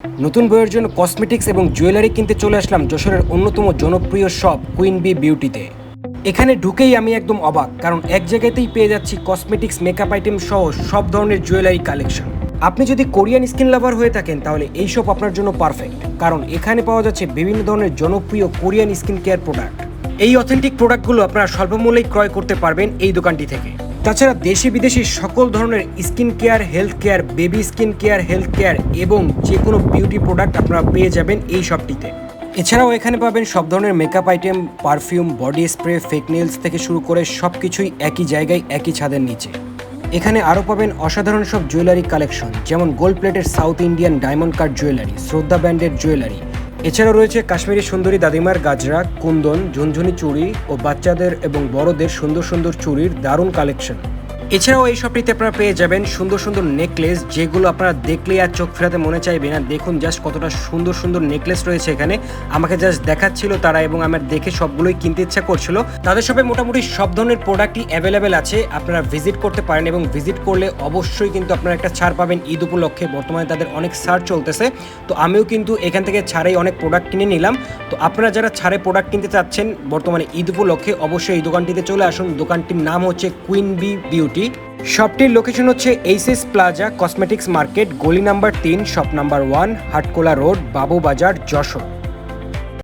নতুন বইয়ের জন্য কসমেটিক্স এবং জুয়েলারি কিনতে চলে আসলাম যশোরের অন্যতম জনপ্রিয় শপ কুইন বি বিউটিতে। এখানে ঢুকেই আমি একদম অবাক, কারণ এক জায়গাতেই পেয়ে যাচ্ছি কসমেটিক্স, মেকআপ আইটেম সহ সব ধরনের জুয়েলারি কালেকশন। আপনি যদি কোরিয়ান স্কিন লাভার হয়ে থাকেন তাহলে এই শপ আপনার জন্য পারফেক্ট, কারণ এখানে পাওয়া যাচ্ছে বিভিন্ন ধরনের জনপ্রিয় কোরিয়ান স্কিন কেয়ার প্রোডাক্ট। এই অথেন্টিক প্রোডাক্টগুলো আপনারা স্বল্প মূল্যেই ক্রয় করতে পারবেন এই দোকানটি থেকে। তাছাড়া দেশি বিদেশি সকল ধরনের skin care, health care, baby skin care, health care এবং যে কোনো বিউটি প্রোডাক্ট আপনারা পেয়ে যাবেন এই শপটিতে। এছাড়াও এখানে পাবেন সব ধরনের makeup item, perfume, body spray, fake nails থেকে শুরু করে সব কিছুই একই জায়গায় একই ছাদের নিচে। এখানে আরও পাবেন অসাধারণ সব জুয়েলারি কালেকশন, যেমন গোল্ড প্লেটের south Indian diamond cut jewellery, শ্রদ্ধা ব্র্যান্ডের জুয়েলারি। এছাড়াও রয়েছে কাশ্মীরি সুন্দরী দাদিমার গাজরা, কুন্দন, ঝুনঝুনি চুড়ি ও বাচ্চাদের এবং বড়দের সুন্দর সুন্দর চুড়ির দারুণ কালেকশন। এছাড়াও এই শপটিতে আপনারা পেয়ে যাবেন সুন্দর সুন্দর নেকলেস, যেগুলো আপনারা দেখলে আর চোখ ফেরাতে মনে চাইবে না। দেখুন জাস্ট কতটা সুন্দর সুন্দর নেকলেস রয়েছে এখানে। আমাকে জাস্ট দেখাচ্ছিল তারা এবং আমার দেখে সবগুলোই কিনতে ইচ্ছা করছিল। তাদের শপে মোটামুটি সব ধরনের প্রোডাক্টই অ্যাভেলেবেল আছে, আপনারা ভিজিট করতে পারেন এবং ভিজিট করলে অবশ্যই কিন্তু আপনারা একটা ছাড় পাবেন ঈদ উপলক্ষে। বর্তমানে তাদের অনেক ছাড় চলতেছে, তো আমিও কিন্তু এখান থেকে ছাড়েই অনেক প্রোডাক্ট কিনে নিলাম। তো আপনারা যারা ছাড়ে প্রোডাক্ট কিনতে চাচ্ছেন বর্তমানে ঈদ উপলক্ষে, অবশ্যই এই দোকানটিতে চলে আসুন। দোকানটির নাম হচ্ছে কুইন বি বিউটি। শপটির লোকেশন হচ্ছে এইচএস প্লাজা কসমেটিক্স মার্কেট, গলি number 3, shop number 1, Hatkola road, বাবু বাজার, যশোর।